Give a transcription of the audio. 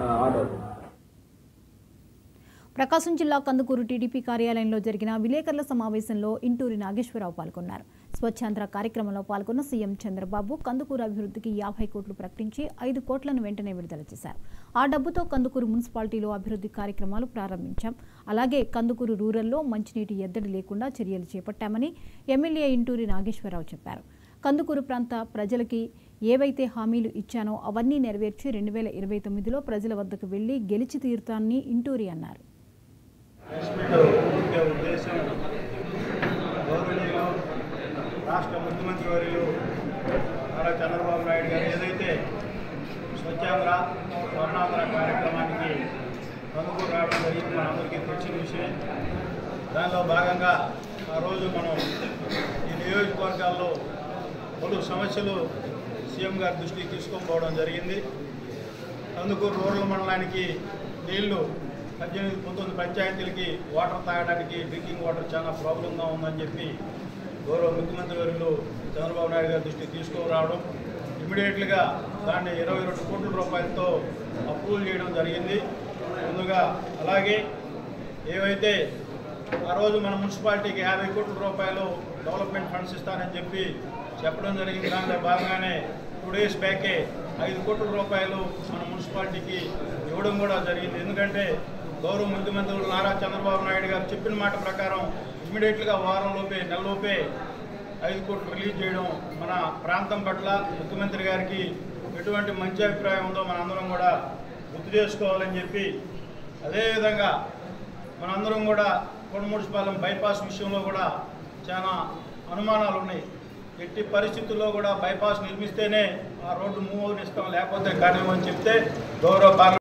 Order. ప్రకాశం జిల్లా Kandukur TDP కార్యాలయంలో జరిగిన విలేకరుల సమావేశంలో ఇంటూరి నాగేశ్వరరావు పాల్గొన్నారు. స్వచ్ఛాంధ్ర కార్యక్రమంలో పాల్గొన్న సీఎం చంద్రబాబు కందుకూరు అభివృద్ధికి 50 కోట్లు ప్రకటించి 5 కోట్లను వెంటనే విడుదల చేశారు. ఆ డబ్బుతో కందుకూరు మున్సిపాలిటీలో అభివృద్ధి కార్యక్రమాలు ప్రారంభించాం. అలాగే కందుకూరు రూరల్లో మంచినీటి ఎద్దడి లేకుండా చర్యలు చేపట్టామని ఎమ్మెల్యే ఇంటూరి నాగేశ్వరరావు చెప్పారు. కందుకూరు ప్రాంత ప్రజలకి ఏవైతే హామీలు ఇచ్చానో అవన్నీ నెరవేర్చి 2029లో ప్రజల వద్దకు వెళ్లి గెలిచి తీరుతానని ఇంటూరి అన్నారు. రాష్ట్ర ముఖ్యమంత్రి వర్యులు నారా చంద్రబాబు నాయుడు గారు ఏదైతే స్వచ్ఛాంధ్ర స్వర్ణాంధ్ర కార్యక్రమానికి కందుకూరు రావడం జరిగింది మనందరికీ తెలిసిన విషయం. దానిలో భాగంగా ఆ రోజు మనం ఈ నియోజకవర్గాల్లో పలు సమస్యలు సీఎం గారి దృష్టికి తీసుకొని జరిగింది. కందుకూరు రూరల్ మండలానికి నీళ్లు 18-19 పంచాయతీలకి వాటర్ తాగడానికి డ్రింకింగ్ వాటర్ చాలా ప్రాబ్లంగా ఉందని చెప్పి గౌరవ ముఖ్యమంత్రి వర్యులు చంద్రబాబు నాయుడు గారి దృష్టికి తీసుకురావడం, ఇమీడియట్గా దాన్ని 22 కోట్ల రూపాయలతో అప్రూవల్ చేయడం జరిగింది ముందుగా. అలాగే ఏవైతే ఆ రోజు మన మున్సిపాలిటీకి 50 కోట్ల రూపాయలు డెవలప్మెంట్ ఫండ్స్ ఇస్తానని చెప్పడం జరిగింది. దాంట్లో భాగంగానే 2 డేస్ బ్యాకే 5 కోట్ల రూపాయలు మన మున్సిపాలిటీకి ఇవ్వడం కూడా జరిగింది. ఎందుకంటే గౌరవ ముఖ్యమంత్రులు నారా చంద్రబాబు నాయుడు గారు చెప్పిన మాట ప్రకారం ఇమీడియట్గా వారంలోపే నెలలోపే 5 కోట్లు రిలీజ్ చేయడం మన ప్రాంతం పట్ల ముఖ్యమంత్రి గారికి ఎటువంటి మంచి అభిప్రాయం ఉందో మనందరం కూడా గుర్తు చేసుకోవాలని చెప్పి, అదేవిధంగా మనందరం కూడా కొండముడిపాలెం బైపాస్ విషయంలో కూడా చాలా అనుమానాలు ఉన్నాయి. ఎట్టి పరిస్థితుల్లో కూడా బైపాస్ నిర్మిస్తేనే ఆ రోడ్డు మూవ్ అవనిస్తాం, లేకపోతే కానివ్వని చెప్తే గౌరవ